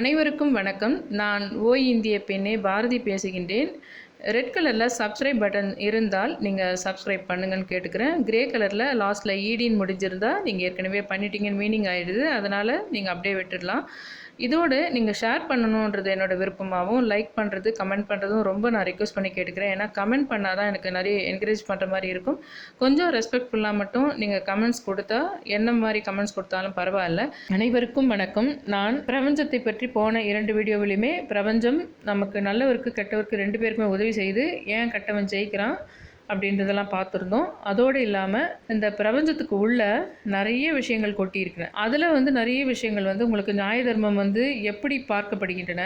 அனைவருக்கும் வணக்கம். நான் இந்தியப்பெண்ணே பாரதி பேசுகின்றேன். ரெட் கலரில் சப்ஸ்கிரைப் பட்டன் இருந்தால் நீங்கள் சப்ஸ்கிரைப் பண்ணுங்கன்னு கேட்டுக்கிறேன். கிரே கலரில் லாஸ்ட்டில் ஈடின்னு முடிஞ்சிருந்தால் நீங்கள் ஏற்கனவே பண்ணிட்டீங்கன்னு மீனிங் ஆகிடுது. அதனால் நீங்கள் அப்படியே விட்டுடலாம். இதோடு நீங்கள் ஷேர் பண்ணணுன்றது என்னோடய விருப்பமாகவும், லைக் பண்ணுறது, கமெண்ட் பண்ணுறதும் ரொம்ப நான் ரிக்வெஸ்ட் பண்ணி கேட்டுக்கிறேன். ஏன்னா கமெண்ட் பண்ணால் தான் எனக்கு நிறைய என்கரேஜ் பண்ணுற மாதிரி இருக்கும். கொஞ்சம் ரெஸ்பெக்ட்ஃபுல்லாக மட்டும் நீங்கள் கமெண்ட்ஸ் கொடுத்தா, என்ன மாதிரி கமெண்ட்ஸ் கொடுத்தாலும் பரவாயில்ல. அனைவருக்கும் வணக்கம். நான் பிரபஞ்சத்தை பற்றி போன 2 வீடியோவிலையுமே பிரபஞ்சம் நமக்கு நல்லவருக்கு கெட்டவருக்கு 2 பேருக்குமே உதவி செய்து ஏன் கெட்டவன் ஜெயிக்கிறான் அப்படின்றதெல்லாம் பார்த்துருந்தோம். அதோடு இல்லாமல் இந்த பிரபஞ்சத்துக்கு உள்ள நிறைய விஷயங்கள் கொட்டியிருக்கிறேன். அதில் நிறைய விஷயங்கள் உங்களுக்கு நியாய தர்மம் எப்படி பார்க்கப்படுகின்றன,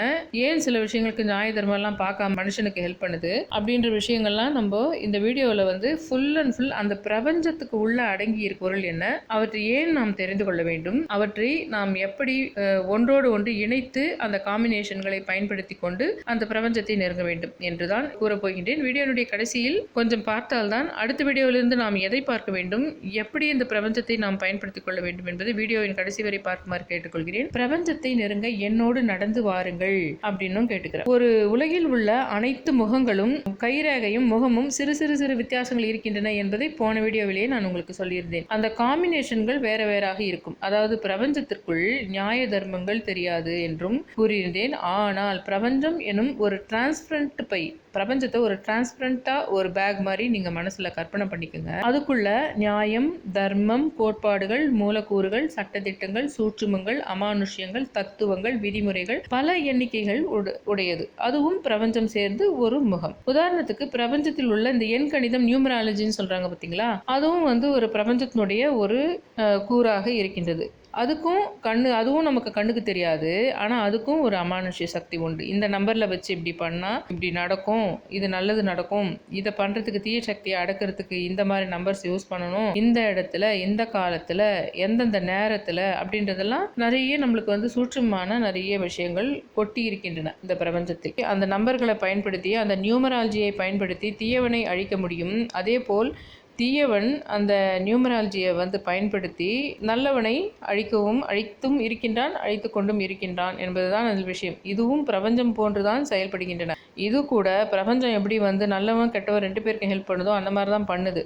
ஏன் சில விஷயங்களுக்கு நியாய தர்மம்லாம் பார்க்காம மனுஷனுக்கு ஹெல்ப் பண்ணுது அப்படின்ற விஷயங்கள்லாம் நம்ம இந்த வீடியோவில் ஃபுல் அண்ட் ஃபுல் அந்த பிரபஞ்சத்துக்கு உள்ள அடங்கி இருக்க பொருள் என்ன, அவற்றை ஏன் நாம் தெரிந்து கொள்ள வேண்டும், அவற்றை நாம் எப்படி ஒன்றோடு ஒன்று இணைத்து அந்த காம்பினேஷன்களை பயன்படுத்தி கொண்டு அந்த பிரபஞ்சத்தை நெருங்க வேண்டும் என்றுதான் கூறப்போகின்றேன். வீடியோனுடைய கடைசியில் கொஞ்சம் பார்த்தால்தான் அடுத்த வீடியோவிலிருந்து நாம் எதை பார்க்க வேண்டும், எப்படி இந்த பிரபஞ்சத்தை நாம் பயன்படுத்திக் கொள்ள வேண்டும் என்பது வீடியோவின் கடைசி வரை பார்க்குமாறு கேட்டுக்கொள்கிறேன். பிரபஞ்சத்தை நெருங்க என்னோடு நடந்து வாருங்கள் அப்படின்னும் கேட்டுக்கிறேன். ஒரு உலகில் உள்ள அனைத்து முகங்களும் கைரேகையும் முகமும் சிறு சிறு சிறு வித்தியாசங்கள் இருக்கின்றன என்பதை போன வீடியோவிலேயே நான் உங்களுக்கு சொல்லியிருந்தேன். அந்த காம்பினேஷன்கள் வேற வேறாக இருக்கும். அதாவது பிரபஞ்சத்திற்குள் நியாய தர்மங்கள் தெரியாது என்றும் கூறியிருந்தேன். ஆனால் பிரபஞ்சம் எனும் ஒரு டிரான்ஸ்பரண்ட் பை, பிரபஞ்சத்தை ஒரு டிரான்ஸ்பரண்டா ஒரு பேக் மாதிரி நீங்க மனசுல கற்பனை பண்ணிக்கோங்க. அதுக்குள்ள நியாயம், தர்மம், கோட்பாடுகள், மூலக்கூறுகள், சட்டதிட்டங்கள், சூட்சுமங்கள், அமானுஷ்யங்கள், தத்துவங்கள், விதிமுறைகள், பல எண்ணிக்கைகள் உடையது. அதுவும் பிரபஞ்சம் சேர்ந்து ஒரு முகம். உதாரணத்துக்கு பிரபஞ்சத்தில் உள்ள இந்த எண் கணிதம், நியூமராலஜின்னு சொல்றாங்க பார்த்தீங்களா, அதுவும் ஒரு பிரபஞ்சத்தினுடைய ஒரு கூறாக இருக்கின்றது. அதுவும் நமக்கு கண்ணுக்கு தெரியாது. ஆனால் அதுக்கும் ஒரு அமானுஷ்ய சக்தி உண்டு. இந்த நம்பரில் வச்சு இப்படி பண்ணால் இப்படி நடக்கும், இது நல்லது நடக்கும், இதை பண்ணுறதுக்கு தீய சக்தியை அடக்கிறதுக்கு இந்த மாதிரி நம்பர்ஸ் யூஸ் பண்ணணும், இந்த இடத்துல இந்த காலத்தில் எந்தெந்த நேரத்தில் அப்படின்றதெல்லாம் நிறைய நம்மளுக்கு சூட்சமான நிறைய விஷயங்கள் கொட்டி இருக்கின்றன இந்த பிரபஞ்சத்தில். அந்த நம்பர்களை பயன்படுத்தி, அந்த நியூமராலஜியை பயன்படுத்தி தீயவனை அழிக்க முடியும். அதே போல் தீயவன் அந்த நியூமராலஜியை பயன்படுத்தி நல்லவனை அழித்தும் இருக்கின்றான், அழித்து கொண்டும் இருக்கின்றான் என்பதுதான் அந்த விஷயம். இதுவும் பிரபஞ்சம் போன்றுதான் செயல்படுகின்றன. இது கூட பிரபஞ்சம் எப்படி நல்லவன் கெட்டவன் 2 பேருக்கு ஹெல்ப் பண்ணுதோ அந்த மாதிரி தான் பண்ணுது.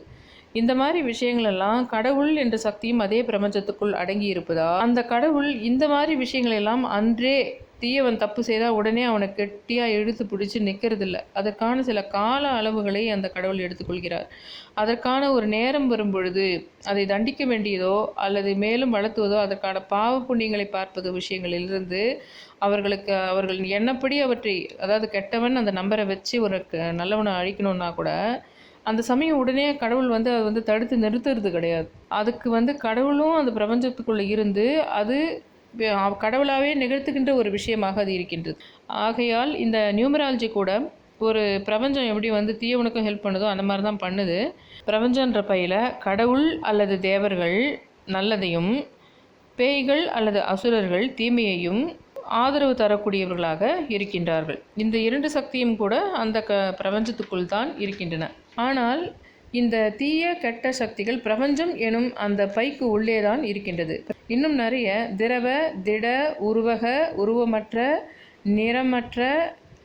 இந்த மாதிரி விஷயங்கள் எல்லாம் கடவுள் என்ற சக்தியும் அதே பிரபஞ்சத்துக்குள் அடங்கி இருப்பதா, அந்த கடவுள் இந்த மாதிரி விஷயங்கள் எல்லாம் அன்றே தீயவன் தப்பு செய்தால் உடனே அவனை கெட்டியாக இழுத்து பிடிச்சி நிற்கிறதில்ல. அதற்கான சில கால அளவுகளை அந்த கடவுள் எடுத்துக்கொள்கிறார். அதற்கான ஒரு நேரம் வரும் பொழுது அதை தண்டிக்க வேண்டியதோ அல்லது மேலும் வளர்த்துவதோ, அதற்கான பாவ புண்ணியங்களை பார்ப்பது விஷயங்களிலிருந்து அவர்கள் எண்ணப்படி அவற்றை, அதாவது கெட்டவன் அந்த நம்பரை வச்சு ஒரு நல்லவனை அழிக்கணும்னா கூட அந்த சமயம் உடனே கடவுள் அதை தடுத்து நிறுத்துறது கிடையாது. அதுக்கு கடவுளும் அந்த பிரபஞ்சத்துக்குள்ளே இருந்து அது கடவுளாகவே நிகழ்த்துகின்ற ஒரு விஷயமாக அது இருக்கின்றது. ஆகையால் இந்த நியூமராலஜி கூட ஒரு பிரபஞ்சம் எப்படி தீயவனுக்கும் ஹெல்ப் பண்ணுதோ அந்த மாதிரி தான் பண்ணுது. பிரபஞ்சன்ற பையில் கடவுள் அல்லது தேவர்கள் நல்லதையும், பேய்கள் அல்லது அசுரர்கள் தீமையையும் ஆதரவு தரக்கூடியவர்களாக இருக்கின்றார்கள். இந்த 2 சக்தியும் கூட அந்த பிரபஞ்சத்துக்குள் தான் இருக்கின்றன. ஆனால் இந்த தீய கெட்ட சக்திகள் பிரபஞ்சம் எனும் அந்த பைக்கு உள்ளே தான் இருக்கின்றது. இன்னும் நிறைய திரவ, திட, உருவமற்ற, நிறமற்ற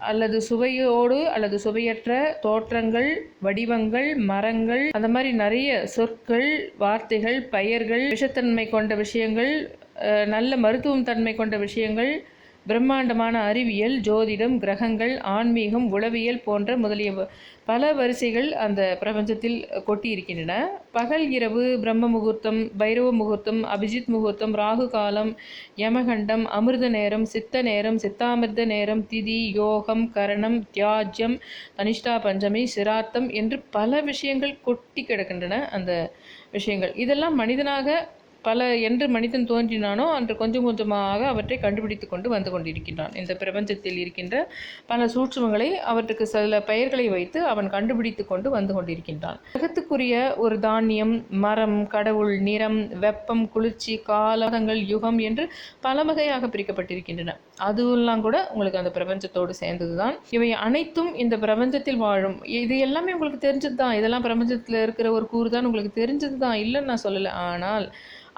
அல்லது சுவையோடு அல்லது சுவையற்ற தோற்றங்கள், வடிவங்கள், மரங்கள், அந்த மாதிரி நிறைய சொற்கள், வார்த்தைகள், பெயர்கள், விஷத்தன்மை கொண்ட விஷயங்கள், நல்ல மருத்துவம் தன்மை கொண்ட விஷயங்கள், பிரம்மாண்டமான அறிவியல், ஜோதிடம், கிரகங்கள், ஆன்மீகம், உளவியல் போன்ற முதலிய பல வரிசைகள் அந்த பிரபஞ்சத்தில் கொட்டி இருக்கின்றன. பகல், இரவு, பிரம்ம முகூர்த்தம், பைரவ முகூர்த்தம், அபிஜித் முகூர்த்தம், ராகு காலம், யமகண்டம், அமிர்த நேரம், சித்த நேரம், சித்தாமிர்த நேரம், திதி, யோகம், கரணம், தியாஜ்யம், தனிஷ்டா பஞ்சமி, சிராத்தம் என்று பல விஷயங்கள் கொட்டி கிடக்கின்றன. அந்த விஷயங்கள் இதெல்லாம் மனிதனாக என்று மனிதன் தோன்றினானோ அன்று கொஞ்சம் கொஞ்சமாக அவற்றை கண்டுபிடித்து கொண்டு வந்து கொண்டிருக்கின்றான். இந்த பிரபஞ்சத்தில் இருக்கின்ற பல சூட்சுமங்களை அவற்றுக்கு சில பெயர்களை வைத்து அவன் கண்டுபிடித்து கொண்டு வந்து கொண்டிருக்கின்றான். உலகத்துக்குரிய ஒரு தானியம், மரம், கடவுள், நிறம், வெப்பம், குளிர்ச்சி, காலங்கள், யுகம் என்று பல வகையாக பிரிக்கப்பட்டிருக்கின்றன. அதுவெல்லாம் கூட உங்களுக்கு அந்த பிரபஞ்சத்தோடு சேர்ந்தது தான். இவை அனைத்தும் இந்த பிரபஞ்சத்தில் வாழும். இது எல்லாமே உங்களுக்கு தெரிஞ்சது தான். இதெல்லாம் பிரபஞ்சத்தில் இருக்கிற ஒரு கூறு தான், உங்களுக்கு தெரிஞ்சது தான், இல்லைன்னு நான் சொல்லலை. ஆனால்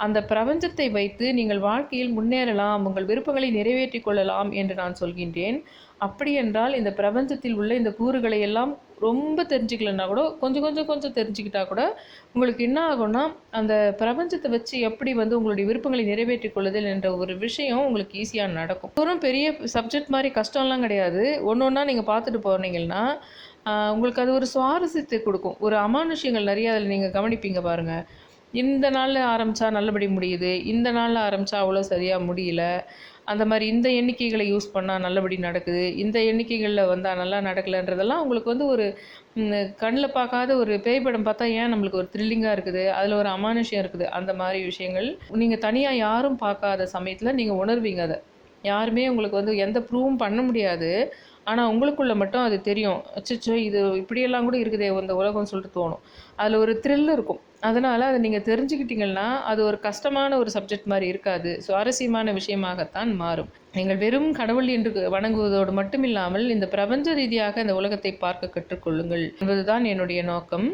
அந்த பிரபஞ்சத்தை வைத்து நீங்கள் வாழ்க்கையில் முன்னேறலாம், உங்கள் விருப்பங்களை நிறைவேற்றிக் கொள்ளலாம் என்று நான் சொல்கின்றேன். அப்படி என்றால் இந்த பிரபஞ்சத்தில் உள்ள இந்த கூறுகளை எல்லாம் ரொம்ப தெரிஞ்சுக்கலன்னா கூட கொஞ்சம் தெரிஞ்சுக்கிட்டா கூட உங்களுக்கு என்ன ஆகும்னா, அந்த பிரபஞ்சத்தை வச்சு எப்படி உங்களுடைய விருப்பங்களை நிறைவேற்றிக் கொள்ளுதல் என்ற ஒரு விஷயம் உங்களுக்கு ஈஸியாக நடக்கும். ஒரு பெரிய சப்ஜெக்ட் மாதிரி கஷ்டம்லாம் கிடையாது. ஒன்று ஒன்றா நீங்கள் பார்த்துட்டு போனீங்கன்னா உங்களுக்கு அது ஒரு சுவாரஸ்யத்தை கொடுக்கும். ஒரு அமானுஷ்யங்கள் நிறைய அதில் நீங்கள் கவனிப்பீங்க பாருங்கள். இந்த நாளில் ஆரம்பித்தா நல்லபடி முடியுது, இந்த நாளில் ஆரம்பித்தா அவ்வளோ சரியாக முடியல, அந்த மாதிரி இந்த எண்ணிக்கைகளை யூஸ் பண்ணால் நல்லபடி நடக்குது, இந்த எண்ணிக்கைகளில் வந்தால் நல்லா நடக்கலைன்றதெல்லாம் உங்களுக்கு ஒரு கண்ணில் பார்க்காத ஒரு பேய் படம் பார்த்தா ஏன் நம்மளுக்கு ஒரு த்ரில்லிங்காக இருக்குது, அதில் ஒரு அமானுஷ்யம் இருக்குது, அந்த மாதிரி விஷயங்கள் நீங்கள் தனியாக யாரும் பார்க்காத சமயத்தில் நீங்கள் உணர்வீங்க. அதை யாருமே உங்களுக்கு எந்த ப்ரூவும் பண்ண முடியாது. ஆனால் உங்களுக்குள்ளே மட்டும் அது தெரியும். அச்சோ இது இப்படியெல்லாம் கூட இருக்குதே இந்த உலகம்னு சொல்லிட்டு தோணும். அதில் ஒரு த்ரில் இருக்கும். அதனால் அதை நீங்கள் தெரிஞ்சுக்கிட்டீங்கன்னா அது ஒரு கஷ்டமான ஒரு சப்ஜெக்ட் மாதிரி இருக்காது, சுவாரஸ்யமான விஷயமாகத்தான் மாறும். நீங்கள் வெறும் கடவுள் என்று வணங்குவதோடு மட்டும் இல்லாமல் இந்த பிரபஞ்ச ரீதியாக இந்த உலகத்தை பார்க்க கற்றுக்கொள்ளுங்கள் என்பதுதான் என்னுடைய நோக்கம்.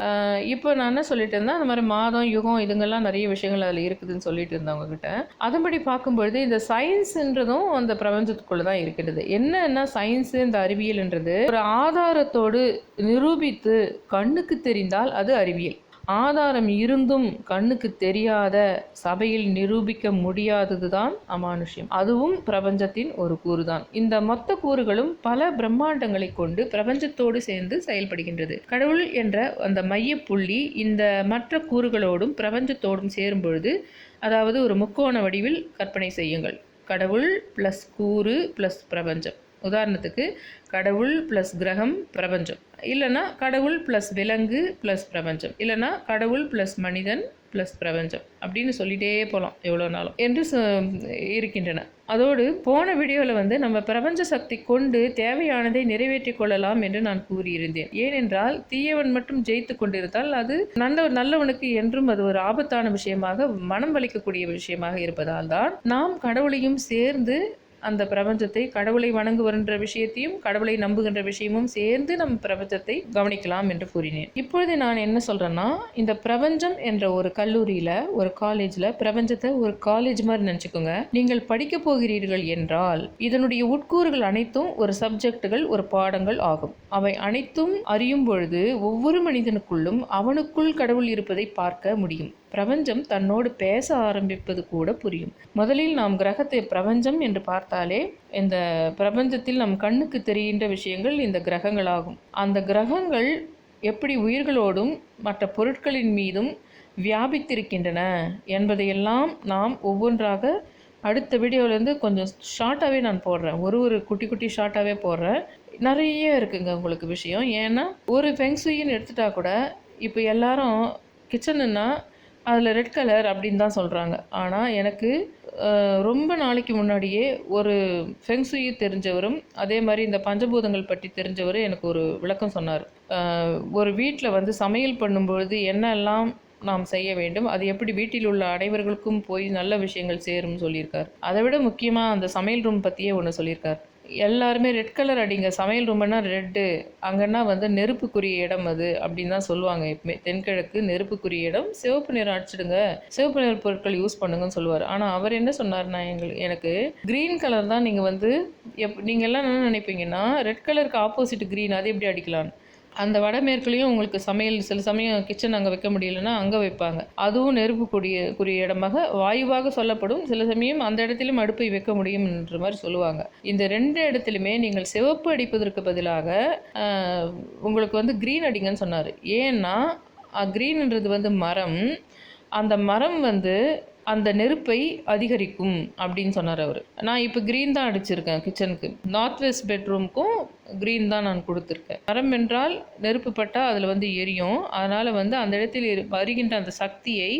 இப்போ நான் என்ன சொல்லிட்டு இருந்தேன், அந்த மாதிரி மாதம் யுகம் இதுங்கெல்லாம் நிறைய விஷயங்கள் அதில் இருக்குதுன்னு சொல்லிட்டு இருந்தேன் உங்ககிட்ட. அதன்படி பார்க்கும்பொழுது இந்த சயின்ஸ்ன்றதும் அந்த பிரபஞ்சத்துக்குள்ளே தான் இருக்கிறது. என்னன்னா சயின்ஸு இந்த அறிவியல்ன்றது ஒரு ஆதாரத்தோடு நிரூபித்து கண்ணுக்கு தெரிந்தால் அது அறிவியல். ஆதாரம் இருந்தும் கண்ணுக்கு தெரியாத, சபையில் நிரூபிக்க முடியாதது தான் அமானுஷ்யம். அதுவும் பிரபஞ்சத்தின் ஒரு கூறுதான். இந்த மொத்த கூறுகளும் பல பிரம்மாண்டங்களை கொண்டு பிரபஞ்சத்தோடு சேர்ந்து செயல்படுகின்றது. கடவுள் என்ற அந்த மைய புள்ளி இந்த மற்ற கூறுகளோடும் பிரபஞ்சத்தோடும் சேரும் பொழுது, அதாவது ஒரு முக்கோண வடிவில் கற்பனை செய்யுங்கள். கடவுள் ப்ளஸ் கூறு ப்ளஸ் பிரபஞ்சம். உதாரணத்துக்கு கடவுள் ப்ளஸ் கிரகம் பிரபஞ்சம், இல்லைன்னா கடவுள் ப்ளஸ் விலங்கு ப்ளஸ் பிரபஞ்சம், இல்லைன்னா கடவுள் ப்ளஸ் மனிதன் ப்ளஸ் பிரபஞ்சம் அப்படின்னு சொல்லிகிட்டே போகலாம் எவ்வளோ நாளும் என்று இருக்கின்றன. அதோடு போன வீடியோவில் நம்ம பிரபஞ்ச சக்தி கொண்டு தேவையானதை நிறைவேற்றி கொள்ளலாம் என்று நான் கூறியிருந்தேன். ஏனென்றால் தீயவன் மட்டும் ஜெயித்து கொண்டிருந்தால் அது நல்லவனுக்கு என்றும் அது ஒரு ஆபத்தான விஷயமாக, மனம் வலிக்கக்கூடிய விஷயமாக இருப்பதால் தான் நாம் கடவுளையும் சேர்ந்து அந்த பிரபஞ்சத்தை, கடவுளை வணங்குகின்ற விஷயத்தையும் கடவுளை நம்புகின்ற விஷயமும் சேர்ந்து நம்ம பிரபஞ்சத்தை கவனிக்கலாம் என்று கூறினேன். இப்பொழுது நான் என்ன சொல்றேன்னா, இந்த பிரபஞ்சம் என்ற ஒரு கல்லூரியில, ஒரு காலேஜ்ல பிரபஞ்சத்தை ஒரு காலேஜ் மாதிரி நினைச்சுக்கோங்க. நீங்கள் படிக்க போகிறீர்கள் என்றால் இதனுடைய உட்கூறுகள் அனைத்தும் ஒரு சப்ஜெக்டுகள், ஒரு பாடங்கள் ஆகும். அவை அனைத்தும் அறியும் பொழுது ஒவ்வொரு மனிதனுக்குள்ளும் அவனுக்குள் கடவுள் இருப்பதை பார்க்க முடியும். பிரபஞ்சம் தன்னோடு பேச ஆரம்பிப்பது கூட புரியும். முதலில் நாம் கிரகத்தை பிரபஞ்சம் என்று பார்த்தாலே இந்த பிரபஞ்சத்தில் நம் கண்ணுக்கு தெரிகின்ற விஷயங்கள் இந்த கிரகங்களாகும். அந்த கிரகங்கள் எப்படி உயிர்களோடும் மற்ற பொருட்களின் மீதும் வியாபித்திருக்கின்றன என்பதையெல்லாம் நாம் ஒவ்வொன்றாக அடுத்த வீடியோவிலேருந்து கொஞ்சம் ஷார்ட்டாகவே நான் போடுறேன். ஒரு குட்டி ஷார்ட்டாகவே போடுறேன். நிறைய இருக்குங்க உங்களுக்கு விஷயம். ஏன்னா ஒரு ஃபெங் ஷுயின்னு எடுத்துட்டா கூட இப்போ எல்லாரும் கிச்சனுன்னா அதில் ரெட் கலர் அப்படின்னு தான் சொல்கிறாங்க. ஆனால் எனக்கு ரொம்ப நாளைக்கு முன்னாடியே ஒரு ஃபெங் ஷுயி தெரிஞ்சவரும் அதே மாதிரி இந்த பஞ்சபூதங்கள் பற்றி தெரிஞ்சவரும் எனக்கு ஒரு விளக்கம் சொன்னார். ஒரு வீட்டில் சமையல் பண்ணும்பொழுது என்னெல்லாம் நாம் செய்ய வேண்டும், அது எப்படி வீட்டில் உள்ள அனைவர்களுக்கும் போய் நல்ல விஷயங்கள் சேரும்னு சொல்லியிருக்கார். அதை விட முக்கியமாக அந்த சமையல் ரூம் பற்றியே ஒன்று சொல்லியிருக்கார். எல்லாருமே ரெட் கலர் அடிங்க, சமையல் ரூம்னா ரெட்டு, அங்கன்னா நெருப்புக்குரிய இடம் அது அப்படின்னு தான் சொல்லுவாங்க. எப்பவுமே தென்கிழக்கு நெருப்புக்குரிய இடம், சிவப்பு நிறம் அடிச்சிடுங்க, சிவப்பு நிற பொருட்கள் யூஸ் பண்ணுங்கன்னு சொல்லுவார். ஆனால் அவர் என்ன சொன்னார்னா, எனக்கு க்ரீன் கலர் தான் நீங்கள் எல்லாம் என்ன நினைப்பீங்கன்னா ரெட் கலருக்கு ஆப்போசிட் க்ரீன், அது எப்படி அடிக்கலான்னு. அந்த வடமேற்குலேயும் உங்களுக்கு சமையல் சில சமயம் கிச்சன் அங்கே வைக்க முடியலன்னா அங்கே வைப்பாங்க. அதுவும் நெருப்புக்குரிய இடமாக வாயுவாக சொல்லப்படும். சில சமயம் அந்த இடத்திலும் அடுப்பை வைக்க முடியும் என்ற மாதிரி சொல்லுவாங்க. இந்த ரெண்டு இடத்துலையுமே நீங்கள் சிவப்பு அடிப்பதற்கு பதிலாக உங்களுக்கு க்ரீன் அடிங்கன்னு சொன்னார். ஏன்னா க்ரீன்ன்றது மரம், அந்த மரம் அந்த நெருப்பை அதிகரிக்கும் அப்படின்னு சொன்னார் அவர். நான் இப்போ க்ரீன் தான் அடிச்சிருக்கேன் கிச்சனுக்கு. நார்த் வெஸ்ட் பெட்ரூமுக்கும் க்ரீன் தான் நான் கொடுத்துருக்கேன். மரம் என்றால் நெருப்பு பட்டால் அதில் எரியும். அதனால் அந்த இடத்தில் வருகின்ற அந்த சக்தியை,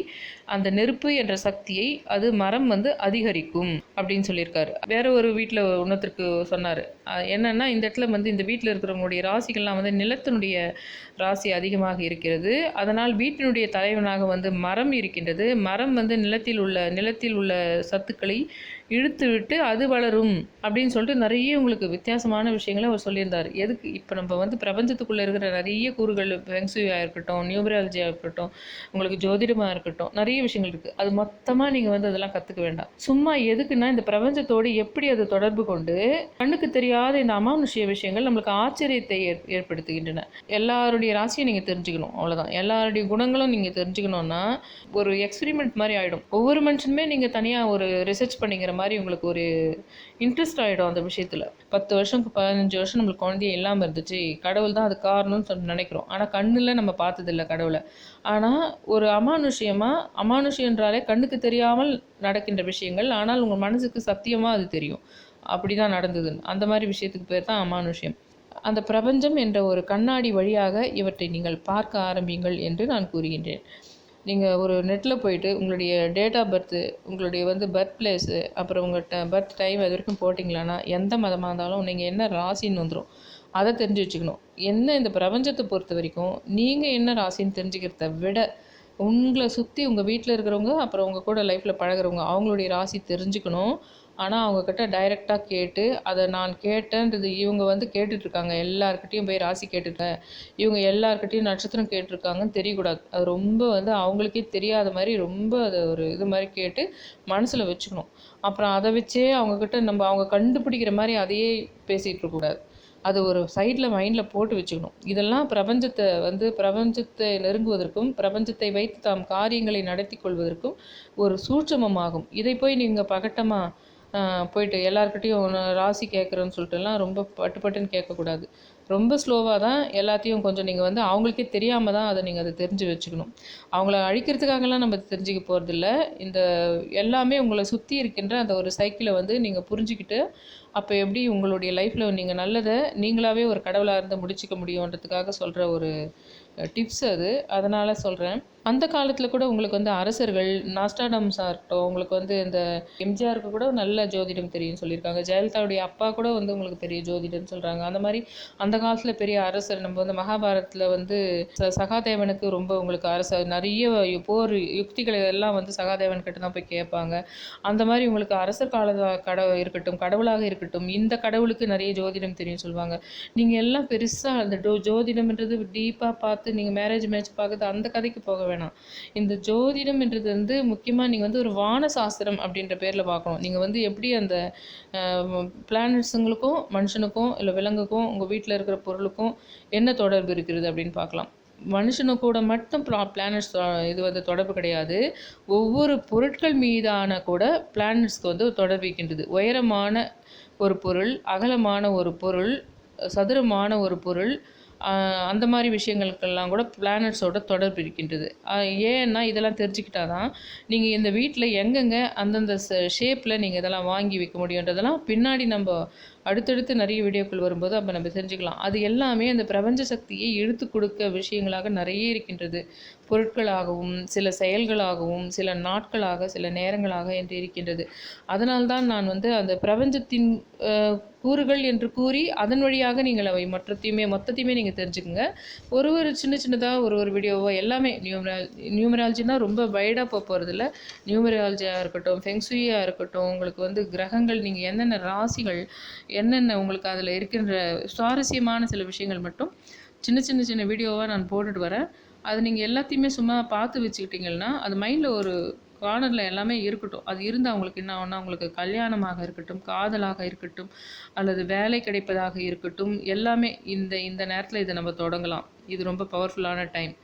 அந்த நெருப்பு என்ற சக்தியை அது மரம் அதிகரிக்கும் அப்படின்னு சொல்லியிருக்காரு. வேற ஒரு வீட்டில் ஒன்றத்திற்கு சொன்னார். என்னென்னா இந்த இடத்துல இந்த வீட்டில் இருக்கிறவங்களுடைய ராசிகள்லாம் நிலத்தினுடைய ராசி அதிகமாக இருக்கிறது. அதனால் வீட்டினுடைய தலைவனாக மரம் இருக்கின்றது. மரம் நிலத்தில் உள்ள சத்துக்களை இழுத்து விட்டு அது வளரும் அப்படின்னு சொல்லிட்டு நிறைய உங்களுக்கு வித்தியாசமான விஷயங்களை அவர் சொல்லியிருந்தார். எதுக்கு இப்போ நம்ம வந்து பிரபஞ்சத்துக்குள்ளே இருக்கிற நிறைய கூறுகள், ஃபெங் ஷுயியா இருக்கட்டும், நியூமராலஜியாக இருக்கட்டும், உங்களுக்கு ஜோதிடமாக இருக்கட்டும், நிறைய விஷயங்கள் இருக்குது. அது மொத்தமாக நீங்கள் வந்து அதெல்லாம் கற்றுக்க வேண்டாம். சும்மா எதுக்குன்னா இந்த பிரபஞ்சத்தோடு எப்படி அது தொடர்பு கொண்டு கண்ணுக்கு தெரியாத இந்த அமானுஷ்ய விஷயங்கள் நம்மளுக்கு ஆச்சரியத்தை ஏற்படுத்துகின்றன. எல்லாருடைய ராசியை நீங்கள் தெரிஞ்சுக்கணும், அவ்வளோதான். எல்லாருடைய குணங்களும் நீங்கள் தெரிஞ்சுக்கணுன்னா ஒரு எக்ஸ்பிரிமெண்ட் மாதிரி ஆகிடும். ஒவ்வொரு மனுஷனுமே நீங்கள் தனியாக ஒரு ரிசர்ச் பண்ணிக்கிற மாதிரி உங்களுக்கு ஒரு இன்ட்ரெஸ்ட் ஆகிடும் அந்த விஷயத்தில். 10 வருஷம் 15 வருஷம் நம்மளுக்கு குழந்தையே இல்லாமல் இருந்துச்சு, கடவுள் தான் அது காரணம்னு சொல்லி நினைக்கிறோம். ஆனால் கண்ணில் நம்ம பார்த்ததில்ல கடவுளை. ஆனால் ஒரு அமானுஷ்யன்றாலே கண்ணுக்கு தெரியாமல் நடக்கின்ற விஷயங்கள், ஆனால் உங்கள் மனசுக்கு சத்தியமாக அது தெரியும். அப்படி தான் நடந்தது. அந்த மாதிரி விஷயத்துக்கு பேர் தான் அமானுஷ்யம். அந்த பிரபஞ்சம் என்ற ஒரு கண்ணாடி வழியாக இவற்றை நீங்கள் பார்க்க ஆரம்பிங்கள் என்று நான் கூறுகின்றேன். நீங்கள் ஒரு நெட்டில் போயிட்டு உங்களுடைய டேட் ஆஃப் பர்த்து, உங்களுடைய வந்து பர்த் பிளேஸு, அப்புறம் உங்கள்கிட்ட பர்த் டைம் அது வரைக்கும் போட்டிங்களான்னா எந்த மதமாக இருந்தாலும் நீங்கள் என்ன ராசின்னு வந்துடும். அதை தெரிஞ்சு வச்சுக்கணும். என்ன இந்த பிரபஞ்சத்தை பொறுத்த வரைக்கும் நீங்கள் என்ன ராசின்னு தெரிஞ்சுக்கிறத விட உங்களை சுற்றி உங்கள் வீட்டில் இருக்கிறவங்க, அப்புறம் உங்கள் கூட லைஃப்பில் பழகிறவங்க, அவங்களுடைய ராசி தெரிஞ்சுக்கணும். ஆனால் அவங்கக்கிட்ட டைரெக்டாக கேட்டு, அதை நான் கேட்டேன்றது இவங்க வந்து கேட்டுட்ருக்காங்க, எல்லாருக்கிட்டையும் போய் ராசி கேட்டுட்டேன், இவங்க எல்லாருக்கிட்டையும் நட்சத்திரம் கேட்டிருக்காங்கன்னு தெரியக்கூடாது. அது ரொம்ப வந்து அவங்களுக்கே தெரியாத மாதிரி ரொம்ப அதை ஒரு இது மாதிரி கேட்டு மனசில் வச்சுக்கணும். அப்புறம் அதை வச்சே அவங்கக்கிட்ட அவங்க கண்டுபிடிக்கிற மாதிரி அதையே பேசிகிட்டு இருக்கக்கூடாது. அது ஒரு சைடில் மைண்டில் போட்டு வச்சுக்கணும். இதெல்லாம் பிரபஞ்சத்தை நெருங்குவதற்கும், பிரபஞ்சத்தை வைத்து தாம் காரியங்களை நடத்தி கொள்வதற்கும் ஒரு சூட்சமமாகும். இதை போய் நீங்கள் பகட்டமாக போயிட்டு எல்லாருக்கிட்டையும் ராசி கேட்குறேன்னு சொல்லிட்டுலாம் ரொம்ப பட்டுன்னு கேட்கக்கூடாது. ரொம்ப ஸ்லோவாக தான் எல்லாத்தையும் கொஞ்சம் நீங்கள் வந்து அவங்களுக்கே தெரியாமல் தான் அதை தெரிஞ்சு வச்சுக்கணும். அவங்கள அழிக்கிறதுக்காகலாம் நம்ம தெரிஞ்சுக்க போகிறதில்ல. இந்த எல்லாமே உங்களை சுற்றி இருக்கின்ற அந்த ஒரு சைக்கிளை வந்து நீங்கள் புரிஞ்சுக்கிட்டு, அப்போ எப்படி உங்களுடைய லைஃப்பில் நீங்கள் நல்லதை நீங்களாகவே ஒரு கடவுளாக இருந்து முடிச்சிக்க முடியுன்றதுக்காக சொல்கிற ஒரு டிப்ஸ் அது. அதனால் சொல்கிறேன். அந்த காலத்தில் கூட உங்களுக்கு வந்து அரசர்கள், நாஸ்டாடம்ஸாக இருக்கட்டும், உங்களுக்கு வந்து இந்த எம்ஜிஆருக்கு கூட நல்ல ஜோதிடம் தெரியும்னு சொல்லியிருக்காங்க. ஜெயலலிதாவுடைய அப்பா கூட வந்து உங்களுக்கு பெரிய ஜோதிடம்னு சொல்கிறாங்க. அந்த மாதிரி அந்த காலத்தில் பெரிய அரசர், நம்ம வந்து மகாபாரதத்தில் வந்து சகாதேவனுக்கு ரொம்ப உங்களுக்கு அரசர் நிறைய போர் யுக்திகளை எல்லாம் வந்து சகாதேவன் கிட்ட தான் போய் கேட்பாங்க. அந்த மாதிரி உங்களுக்கு அரசர் இருக்கட்டும், கடவுளாக இருக்கட்டும், இந்த கடவுளுக்கு நிறைய ஜோதிடம் தெரியும் சொல்லுவாங்க. நீங்கள் எல்லாம் பெருசாக அந்த ஜோதிடம்ன்றது டீப்பாக பார்த்து நீங்கள் மேரேஜ் பார்க்குறது அந்த கதைக்கு போக வேணாம். இந்த ஜோதிடம் என்றது வந்து முக்கியமாக நீங்கள் வந்து ஒரு வான சாஸ்திரம் அப்படின்ற பேரில் பார்க்கணும். நீங்கள் வந்து எப்படி அந்த பிளானட்ஸுங்களுக்கும் மனுஷனுக்கும் இல்லை விலங்குக்கும் உங்கள் வீட்டில் இருக்கிற பொருளுக்கும் என்ன தொடர்பு இருக்கிறது அப்படின்னு பார்க்கலாம். மனுஷனு கூட மட்டும் பிளானட்ஸ் இது வந்து தொடர்பு கிடையாது. ஒவ்வொரு பொருட்கள் மீதான கூட பிளானட்ஸ்க்கு வந்து தொடர்பு இருக்கின்றது. உயரமான ஒரு பொருள், அகலமான ஒரு பொருள், சதுரமான ஒரு பொருள், அந்த மாதிரி விஷயங்களுக்கெல்லாம் கூட பிளானட்ஸோட தொடர்பு இருக்கின்றது. ஏன்னா இதெல்லாம் தெரிஞ்சுக்கிட்டா தான் நீங்கள் இந்த வீட்டில் எங்கெங்கே அந்தந்த ஷேப்பில் நீங்கள் இதெல்லாம் வாங்கி வைக்க முடியுன்றதெல்லாம் பின்னாடி நம்ம அடுத்தடுத்து நிறைய வீடியோக்கள் வரும்போது அப்போ நம்ம தெரிஞ்சுக்கலாம். அது எல்லாமே அந்த பிரபஞ்ச சக்தியை இழுத்து கொடுக்க விஷயங்களாக நிறைய இருக்கின்றது. பொருட்களாகவும், சில செயல்களாகவும், சில நாட்களாக, சில நேரங்களாக என்று இருக்கின்றது. அதனால்தான் நான் வந்து அந்த பிரபஞ்சத்தின் கூறுகள் என்று கூறி அதன் வழியாக நீங்கள் அவை மொத்தத்தையுமே நீங்கள் தெரிஞ்சுக்குங்க. ஒரு சின்னதாக ஒரு வீடியோவோ எல்லாமே நியூமராலஜினா ரொம்ப வைடாக போகிறதில்ல. நியூமராலஜியாக இருக்கட்டும், ஃபெங் ஷுயியாக இருக்கட்டும், உங்களுக்கு வந்து கிரகங்கள், நீங்கள் என்னென்ன ராசிகள், என்னென்ன உங்களுக்கு அதில் இருக்கின்ற சுவாரஸ்யமான சில விஷயங்கள் மட்டும் சின்ன வீடியோவாக நான் போட்டுட்டு வரேன். அது நீங்கள் எல்லாத்தையுமே சும்மா பார்த்து வச்சுக்கிட்டிங்கன்னா அது மைண்டில் ஒரு கார்னரில் எல்லாமே இருக்கட்டும். அது இருந்தால் அவங்களுக்கு என்ன ஆகும்னா, உங்களுக்கு கல்யாணமாக இருக்கட்டும், காதலாக இருக்கட்டும், அல்லது வேலை கிடைப்பதாக இருக்கட்டும், எல்லாமே இந்த நேரத்தில் இதை நம்ம தொடங்கலாம். இது ரொம்ப பவர்ஃபுல்லான டைம்.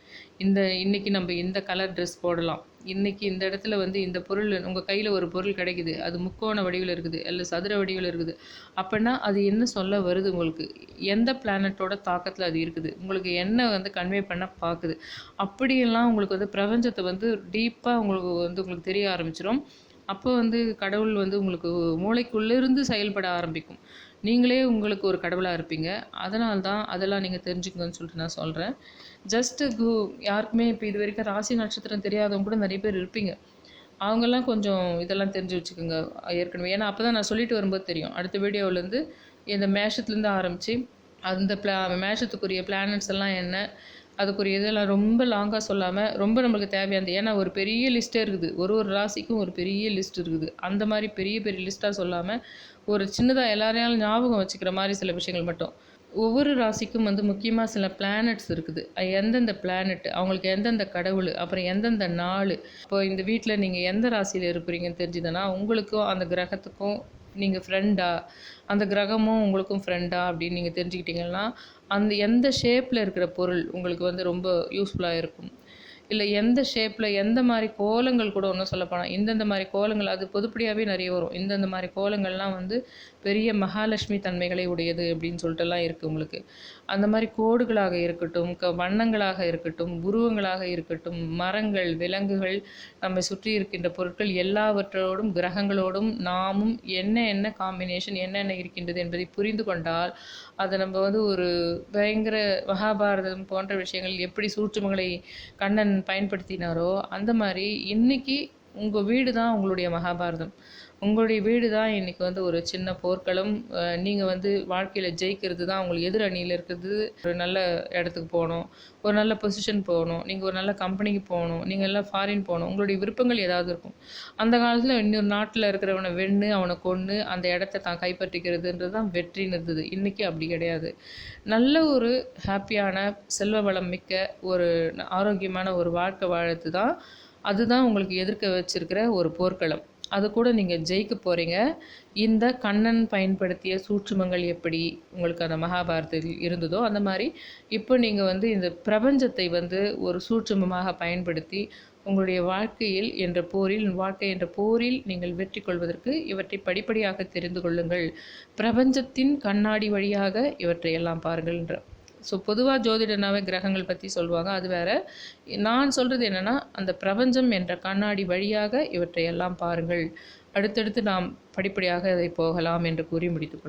இன்றைக்கி நம்ம இந்த கலர் ட்ரெஸ் போடலாம், இன்றைக்கி இந்த இடத்துல வந்து இந்த பொருள், உங்கள் கையில் ஒரு பொருள் கிடைக்குது, அது முக்கோண வடிவில் இருக்குது, இல்லை சதுர வடிவில் இருக்குது அப்படின்னா அது என்ன சொல்ல வருது, உங்களுக்கு எந்த பிளானட்டோட தாக்கத்தில் அது இருக்குது, உங்களுக்கு என்ன வந்து கன்வே பண்ண பார்க்குது, அப்படியெல்லாம் உங்களுக்கு வந்து பிரபஞ்சத்தை வந்து டீப்பாக உங்களுக்கு தெரிய ஆரம்பிச்சிடும். அப்போ வந்து கடவுள் வந்து உங்களுக்கு மூளைக்குள்ளேருந்து செயல்பட ஆரம்பிக்கும். நீங்களே உங்களுக்கு ஒரு கடவுளாக இருப்பீங்க. அதனால்தான் அதெல்லாம் நீங்கள் தெரிஞ்சுக்கணும்னு சொல்லிட்டு நான் சொல்கிறேன். யாருக்குமே இப்போ இது வரைக்கும் ராசி நட்சத்திரம் தெரியாதவங்க கூட நிறைய பேர் இருப்பீங்க. அவங்கெல்லாம் கொஞ்சம் இதெல்லாம் தெரிஞ்சு வச்சுக்கோங்க ஏற்கனவே. ஏன்னா அப்போ தான் நான் சொல்லிட்டு வரும்போது தெரியும். அடுத்த வீடியோவிலேருந்து இந்த மேஷத்துலேருந்து ஆரம்பித்து அந்த மேஷத்துக்குரிய பிளானட்ஸ் எல்லாம் என்ன, அதுக்குரிய இதெல்லாம் ரொம்ப லாங்காக சொல்லாமல் ரொம்ப நம்மளுக்கு தேவையானது. ஏன்னா ஒரு பெரிய லிஸ்ட்டே இருக்குது, ஒரு ராசிக்கும் ஒரு பெரிய லிஸ்ட் இருக்குது. அந்த மாதிரி பெரிய லிஸ்ட்டாக சொல்லாமல் ஒரு சின்னதாக எல்லாரையாலும் ஞாபகம் வச்சுக்கிற மாதிரி சில விஷயங்கள் மட்டும் ஒவ்வொரு ராசிக்கும் வந்து முக்கியமாக சில பிளானட்ஸ் இருக்குது. எந்தெந்த பிளானட், அவங்களுக்கு எந்தெந்த கடவுள், அப்புறம் எந்தெந்த நாள். இப்போ இந்த வீட்டில் நீங்கள் எந்த ராசியில் இருக்கிறீங்கன்னு தெரிஞ்சுதுன்னா, உங்களுக்கும் அந்த கிரகத்துக்கும் நீங்கள் ஃப்ரெண்டா, அந்த கிரகமும் உங்களுக்கும் ஃப்ரெண்டா அப்படின்னு நீங்கள் தெரிஞ்சுக்கிட்டீங்கன்னா, அந்த எந்த ஷேப்பில் இருக்கிற பொருள் உங்களுக்கு வந்து ரொம்ப யூஸ்ஃபுல்லாக இருக்கும். இல்லை எந்த ஷேப்பில் எந்த மாதிரி கோலங்கள் கூட ஒன்றும் சொல்லப்போனால் இந்தந்த மாதிரி கோலங்கள் அது பொதுப்படியாகவே நிறைய வரும். இந்தந்த மாதிரி கோலங்கள்லாம் வந்து பெரிய மகாலட்சுமி தன்மைகளை உடையது அப்படின்னு சொல்லிட்டுலாம் இருக்குது உங்களுக்கு. அந்த மாதிரி கோடுகளாக இருக்கட்டும், வண்ணங்களாக இருக்கட்டும், உருவங்களாக இருக்கட்டும், மரங்கள், விலங்குகள், நம்மை சுற்றி இருக்கின்ற பொருட்கள் எல்லாவற்றோடும் கிரகங்களோடும் நாமும் என்ன காம்பினேஷன் என்னென்ன இருக்கின்றது என்பதை புரிந்து கொண்டால் அதை நம்ம வந்து ஒரு பயங்கர மகாபாரதம் போன்ற விஷயங்கள் எப்படி சூட்சுமங்களை கண்ணன் பயன்படுத்தினாரோ அந்த மாதிரி இன்றைக்கி உங்கள் வீடு தான் உங்களுடைய மகாபாரதம். உங்களுடைய வீடு தான் இன்றைக்கி வந்து ஒரு சின்ன போர்க்களம். நீங்கள் வந்து வாழ்க்கையில் ஜெயிக்கிறது தான் உங்களுக்கு எதிர் அணியில் இருக்கிறது. ஒரு நல்ல இடத்துக்கு போகணும், ஒரு நல்ல பொசிஷன் போகணும், நீங்கள் ஒரு நல்ல கம்பெனிக்கு போகணும், நீங்கள் எல்லாம் ஃபாரின் போகணும், உங்களுடைய விருப்பங்கள் ஏதாவது இருக்கும். அந்த காலத்தில் இன்னொரு நாட்டில் இருக்கிறவனை வென்று அவனை கொன்று அந்த இடத்த தான் கைப்பற்றிக்கிறதுன்றது தான் வெற்றின்னு இருந்தது. இன்றைக்கி அப்படி கிடையாது. நல்ல ஒரு ஹாப்பியான செல்வ வளம் மிக்க ஒரு ஆரோக்கியமான ஒரு வாழ்க்கை வாழறது தான் அதுதான் உங்களுக்கு எதிர்க்க வச்சிருக்கிற ஒரு போர்க்களம். அது கூட நீங்கள் ஜெயிக்க போகிறீங்க. இந்த கண்ணன் பயன்படுத்திய சூட்சுமங்கள் எப்படி உங்களுக்கு அந்த மகாபாரதத்தில் இருந்ததோ அந்த மாதிரி இப்போ நீங்கள் வந்து இந்த பிரபஞ்சத்தை வந்து ஒரு சூட்சுமமாக பயன்படுத்தி உங்களுடைய வாழ்க்கை என்ற போரில் நீங்கள் வெற்றி கொள்வதற்கு இவற்றை படிப்படியாக தெரிந்து கொள்ளுங்கள். பிரபஞ்சத்தின் கண்ணாடி வழியாக இவற்றை எல்லாம் பாருங்கள்ன்ற. ஸோ பொதுவாக ஜோதிடனாவே கிரகங்கள் பற்றி சொல்லுவாங்க, அது வேறு. நான் சொல்கிறது என்னென்னா, அந்த பிரபஞ்சம் என்ற கண்ணாடி வழியாக இவற்றை எல்லாம் பாருங்கள். அடுத்தடுத்து நாம் படிப்படியாக அதை போகலாம் என்று கூறி முடித்துக்கொள்கிறேன்.